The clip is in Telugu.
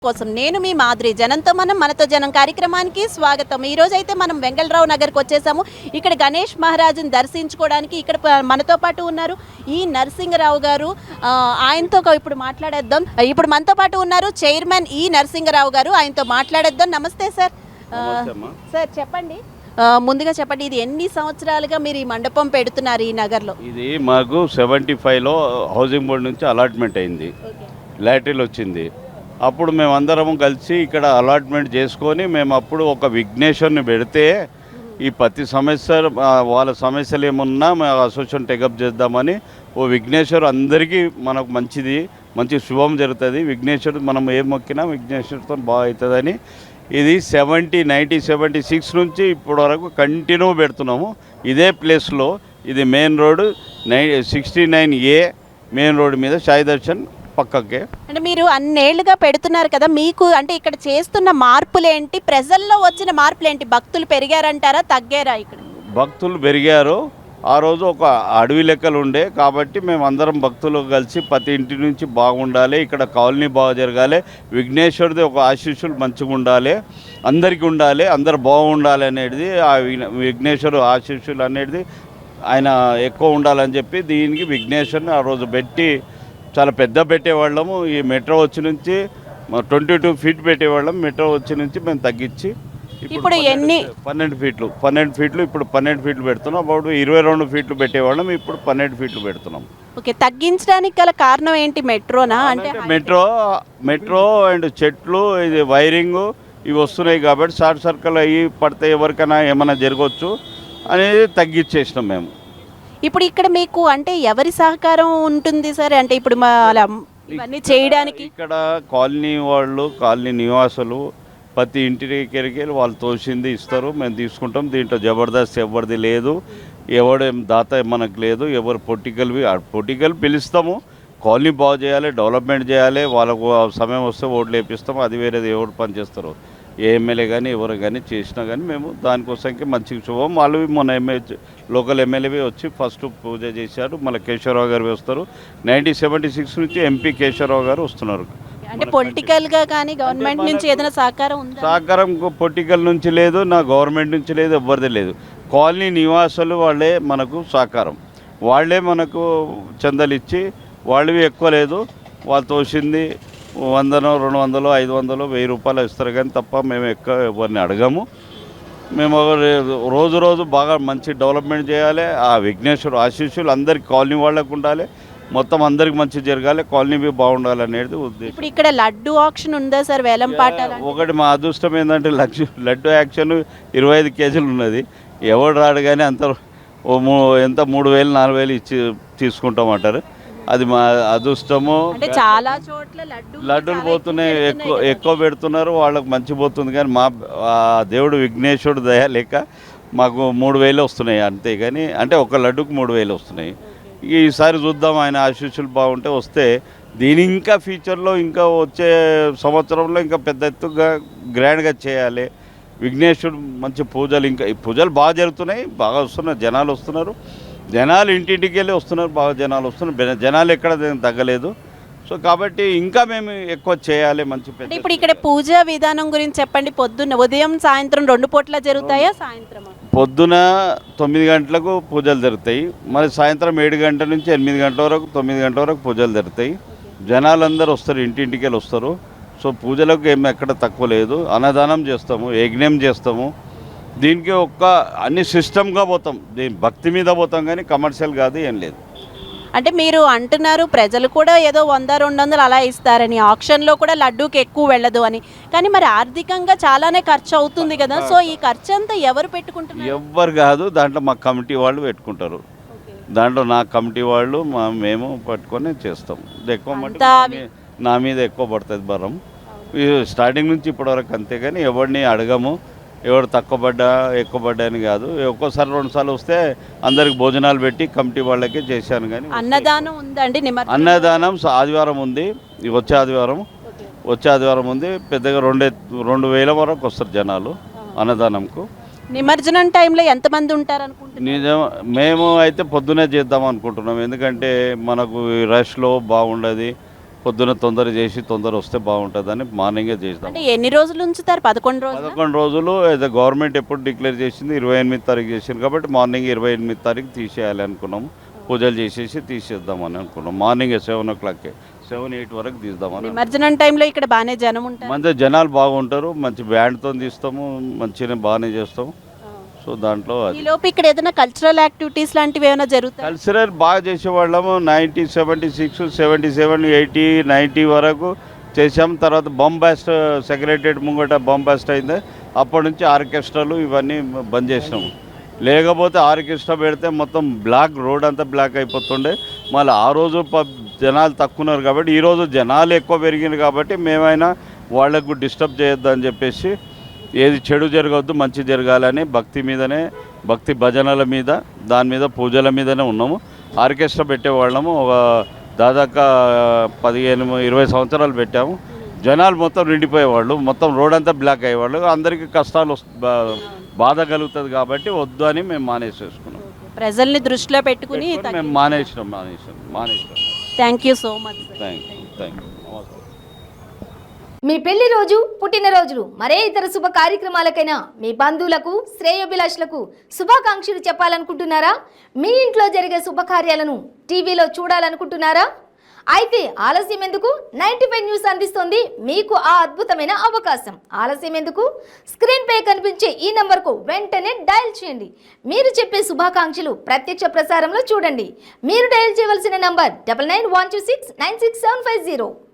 కోసం నేను మీ మాధురి. జనంతో మనం మనతో జనం కార్యక్రమానికి స్వాగతం. ఈరోజు అయితే మనం వెంగళరావు నగర్కి వచ్చేసాము. ఇక్కడ గణేష్ మహారాజుని దర్శించుకోవడానికి ఇక్కడ మనతో పాటు ఉన్నారు ఈ నరసింగరావు గారు. ఆయనతో ఇప్పుడు మాట్లాడేద్దాం. ఇప్పుడు మనతో పాటు ఉన్నారు చైర్మన్ ఈ నరసింగరావు గారు. ఆయనతో మాట్లాడేద్దాం. నమస్తే సార్. సార్ చెప్పండి, ముందుగా చెప్పండి, ఇది ఎన్ని సంవత్సరాలుగా మీరు ఈ మండపం పెడుతున్నారు ఈ నగర్లో? ఇది మాకు 75లో హౌసింగ్ బోర్డు నుంచి అలాట్మెంట్ అయింది, లాటరీలు వచ్చింది. అప్పుడు మేమందరం కలిసి ఇక్కడ అలాట్మెంట్ చేసుకొని మేము అప్పుడు ఒక విఘ్నేశ్వర్ని పెడితే ఈ ప్రతి సమస్య వాళ్ళ సమస్యలు ఏమున్నా మేము అసోసియేషన్ టేకప్ చేద్దామని ఓ విఘ్నేశ్వర్ అందరికీ మనకు మంచి శుభం జరుగుతుంది. విఘ్నేశ్వరుడు మనం ఏం మొక్కినా విఘ్నేశ్వరుడితో బాగా అవుతుందని ఇది 1976 నుంచి ఇప్పటి వరకు కంటిన్యూ పెడుతున్నాము ఇదే ప్లేస్లో. ఇది main road 69A main road మీద సాయి దర్శన్ పక్కకే. అంటే మీరు అన్నేళ్లుగా పెడుతున్నారు కదా, మీకు అంటే ఇక్కడ చేస్తున్న మార్పులు ఏంటి, ప్రజల్లో వచ్చిన మార్పులు ఏంటి? భక్తులు పెరిగారంటారా, తగ్గారా? ఇక్కడ భక్తులు పెరిగారు. ఆ రోజు ఒక అడవి లెక్కలు ఉండే కాబట్టి మేము అందరం భక్తులు కలిసి ప్రతి ఇంటి నుంచి బాగుండాలి, ఇక్కడ కాలనీ బాగా జరగాలి, విఘ్నేశ్వరుడి ఒక ఆశీస్సులు మంచిగా ఉండాలి, అందరికీ ఉండాలి, అందరు బాగుండాలి అనేది ఆ విఘ్నేశ్వరు ఆశీస్సులు అనేది ఆయన ఎక్కువ ఉండాలని చెప్పి దీనికి విఘ్నేశ్వరుని ఆ రోజు పెట్టి చాలా పెద్ద పెట్టేవాళ్ళము. ఈ మెట్రో వచ్చి నుంచి 22 ఫీట్ పెట్టేవాళ్ళం, మెట్రో వచ్చి నుంచి మేము తగ్గించి ఇప్పుడు ఎన్ని 12 ఫీట్లు ఇప్పుడు 12 ఫీట్లు పెడుతున్నాం. అప్పుడు 22 ఫీట్లు పెట్టేవాళ్ళం, ఇప్పుడు 12 ఫీట్లు పెడుతున్నాం. ఓకే, తగ్గించడానికి గల కారణం ఏంటి? మెట్రోనా? అంటే మెట్రో అండ్ చెట్లు, ఇది వైరింగ్ ఇవి వస్తున్నాయి కాబట్టి షార్ట్ సర్కిల్ అయ్యి పడితే ఎవరికైనా ఏమైనా జరగవచ్చు అనేది తగ్గించేసినాం మేము. ఇప్పుడు ఇక్కడ మీకు అంటే ఎవరి సహకారం ఉంటుంది సార్? అంటే ఇప్పుడు ఇవన్నీ చేయడానికి ఇక్కడ కాలనీ వాళ్ళు, కాలనీ నివాసులు ప్రతి ఇంటికి వాళ్ళు తోసింది ఇస్తారు, మేము తీసుకుంటాం. దీంట్లో జబర్దస్త్ ఎవరిది లేదు, ఎవడేం దాత మనకు లేదు. ఎవరు పొలిటికల్ పిలుస్తాము, కాలనీ బాగు చేయాలి, డెవలప్మెంట్ చేయాలి, వాళ్ళకు సమయం వస్తే ఓట్లు వేపిస్తాము. అది వేరేది ఎవరు పని చేస్తారు, ఏ ఎమ్మెల్యే కానీ ఎవరు కానీ చేసినా కానీ మేము దానికోసంకి మంచిగా శుభం. వాళ్ళు మొన్న లోకల్ ఎమ్మెల్యే వచ్చి ఫస్ట్ పూజ చేశారు. మళ్ళీ కేశవరావు గారు వస్తారు. 1976 నుంచి ఎంపీ కేశవరావు గారు వస్తున్నారు. అంటే పొలిటికల్ గా కానీ గవర్నమెంట్ నుంచి ఏదైనా సహకారం ఉందా? సహకారం పొలిటికల్ నుంచి లేదు, నా గవర్నమెంట్ నుంచి లేదు, ఎవరిది లేదు. కాలనీ నివాసులు వాళ్ళే మనకు సహకారం, వాళ్ళే మనకు చందాలు ఇచ్చి, వాళ్ళవి ఎక్కువ లేదు, వాళ్ళు తోసింది 100, 200, 500, 1000 రూపాయలు ఇస్తారు కానీ తప్ప మేము ఎక్కువ ఎవరిని అడగము. మేము రోజు బాగా మంచి డెవలప్మెంట్ చేయాలి. ఆ విఘ్నేశ్వరు ఆశీస్సులు అందరికి కాలనీ వాళ్ళకు ఉండాలి, మొత్తం అందరికి మంచి జరగాలి, కాలనీ బాగుండాలి అనేది ఉద్దేశం. ఇప్పుడు ఇక్కడ లడ్డు ఆక్షన్ ఉందా సార్? వేలం పాట ఒకటి మా అదృష్టం ఏంటంటే లడ్డు యాక్షన్ 25 కేజీలు ఉన్నది. ఎవడు రాడు కానీ అంత ఎంత 3000, 4000 ఇచ్చి తీసుకుంటామంటారు. అది మా అదృష్టము. చాలా చోట్ల లడ్డూలు పోతున్నాయి, ఎక్కువ పెడుతున్నారు, వాళ్ళకు మంచి పోతుంది. కానీ మా దేవుడు విఘ్నేశ్వరుడు దయ లేక మాకు 3000 వస్తున్నాయి అంతే. కానీ అంటే ఒక లడ్డుకు 3000 వస్తున్నాయి. ఈసారి చూద్దాం, ఆయన ఆశీస్సులు బాగుంటే వస్తే దీని ఇంకా ఫ్యూచర్లో ఇంకా వచ్చే సంవత్సరంలో ఇంకా పెద్ద ఎత్తుగా గ్రాండ్గా చేయాలి. విఘ్నేశ్వరుడు మంచి పూజలు, ఇంకా ఈ పూజలు బాగా జరుగుతున్నాయి, బాగా వస్తున్నారు, జనాలు వస్తున్నారు, జనాలు ఇంటింటికి వెళ్ళి వస్తున్నారు, బాగా జనాలు వస్తున్నారు, జనాలు ఎక్కడ తగ్గలేదు. సో కాబట్టి ఇంకా మేము ఎక్కువ చేయాలి మంచి పెద్ద. ఇప్పుడు ఇక్కడ పూజ విధానం గురించి చెప్పండి. ఉదయం సాయంత్రం 2 పూట్ల జరుగుతాయా? సాయంత్రం పొద్దున 9 గంటలకు పూజలు జరుగుతాయి, మరి సాయంత్రం 7 గంటల నుంచి 8 గంటల వరకు 9 గంటల వరకు పూజలు జరుగుతాయి. జనాలందరూ వస్తారు, ఇంటింటికి వెళ్ళి వస్తారు. సో పూజలకు ఏమి ఎక్కడ తక్కువ లేదు. అన్నదానం చేస్తాము, యజ్ఞం చేస్తాము. దీనికి అన్ని సిస్టమ్గా పోతాం, దీని భక్తి మీద పోతాం కానీ కమర్షియల్ కాదు, ఏం లేదు. అంటే మీరు అంటున్నారు ప్రజలు కూడా ఏదో 100, 200 అలా ఇస్తారని, ఆక్షన్లో కూడా లడ్డూకి ఎక్కువ వెళ్ళదు అని. కానీ మరి ఆర్థికంగా చాలానే ఖర్చు అవుతుంది కదా, సో ఈ ఖర్చు అంతా ఎవరు పెట్టుకుంటున్నారు? ఎవ్వరు కాదు, దాంట్లో మా కమిటీ వాళ్ళు పెట్టుకుంటారు. దాంట్లో నా కమిటీ వాళ్ళు మేము పట్టుకొని చేస్తాం. ఎక్కువ నా మీద ఎక్కువ పడుతుంది భారం స్టార్టింగ్ నుంచి ఇప్పటివరకు. అంతేగాని ఎవరిని అడగము, ఎవరు ఎక్కువ పడ్డా అని కాదు. ఒక్కోసారి 2 సార్లు వస్తే అందరికి భోజనాలు పెట్టి కమిటీ వాళ్ళకే చేశాను. కానీ అన్నదానం ఉందండి? అన్నదానం ఆదివారం ఉంది, వచ్చే ఆదివారం ఉంది. పెద్దగా 2000 వరకు వస్తారు జనాలు అన్నదానంకు. నిమజ్జనం టైంలో ఎంతమంది ఉంటారు అనుకుంటున్నారు? మేము అయితే పొద్దునే చేద్దాం అనుకుంటున్నాం, ఎందుకంటే మనకు రష్లో బాగుండదు. పొద్దున తొందర చేసి తొందర వస్తే బాగుంటుందని మార్నింగే చేస్తాం. అంటే ఎన్ని రోజులు ఉంచుతారు? 11 రోజులు. 11 రోజులు ఏదో గవర్నమెంట్ ఎప్పుడు డిక్లేర్ చేసింది 28 తారీఖు చేసింది కాబట్టి మార్నింగ్ 28 తారీఖు తీసేయాలి అనుకున్నాము. పూజలు చేసేసి తీసేద్దామని అనుకున్నాం. మార్నింగే 7 o'clockకే 7-8 వరకు తీద్దామని. నిమజ్జనం టైంలో ఇక్కడ బాగానే జనం ఉంటారు. మంచి జనాలు బాగుంటారు, మంచి బ్యాండ్తో తీస్తాము, మంచిగా బాగానే చేస్తాము. సో దాంట్లో ఈలోపు ఇక్కడ ఏదైనా కల్చరల్ యాక్టివిటీస్ లాంటివి ఏమైనా జరుగుతాయి? కల్చరల్ బాగా చేసేవాళ్ళము. 1976, 77, 80, 90 వరకు చేసాము. తర్వాత బాంబాస్ట్ సెక్రటరియట్ ముంగట బాంబాస్ట్ అయింది. అప్పటి నుంచి ఆర్కెస్ట్రాలు ఇవన్నీ బంద్ చేసినాము. లేకపోతే ఆర్కెస్ట్రా పెడితే మొత్తం బ్లాక్, రోడ్ అంతా బ్లాక్ అయిపోతుండే. మళ్ళీ ఆ రోజు జనాలు తక్కువ ఉన్నారు కాబట్టి ఈరోజు జనాలు ఎక్కువ పెరిగింది కాబట్టి మేమైనా వాళ్ళకు డిస్టర్బ్ చేయొద్దు అని చెప్పేసి ఏది చెడు జరగవద్దు, మంచి జరగాలని భక్తి మీదనే, భక్తి భజనల మీద, దాని మీద పూజల మీదనే ఉన్నాము. ఆర్కెస్ట్రా పెట్టేవాళ్ళము. ఒక దాదాపు 15-20 సంవత్సరాలు పెట్టాము. జనాలు మొత్తం నిండిపోయేవాళ్ళు, మొత్తం రోడ్ అంతా బ్లాక్ అయ్యేవాళ్ళు. అందరికీ కష్టాలు బాధ కలుగుతుంది కాబట్టి వద్దు అని మేము మానేసేసుకున్నాం. ప్రజల్ని దృష్టిలో పెట్టుకుని మేము మానేసినాం. Thank you so much. Thank you. నమస్తే. మీ పెళ్లి రోజు, పుట్టినరోజులు, మరే ఇతర శుభ కార్యక్రమాలకైనా మీ బంధువులకు, శ్రేయోభిలాషులకు శుభాకాంక్షలు చెప్పాలనుకుంటున్నారా? మీ ఇంట్లో జరిగే శుభకార్యాలను టీవీలో చూడాలనుకుంటున్నారా? అయితే ఆలస్యం ఎందుకు? 95 న్యూస్ అందిస్తోంది మీకు ఆ అద్భుతమైన అవకాశం. ఆలస్యం ఎందుకు? స్క్రీన్ పై కనిపించే ఈ నంబర్కు వెంటనే డయల్ చేయండి. మీరు చెప్పే శుభాకాంక్షలు ప్రత్యక్ష ప్రసారంలో చూడండి. మీరు డయల్ చేయవలసిన నంబర్ 9912696750.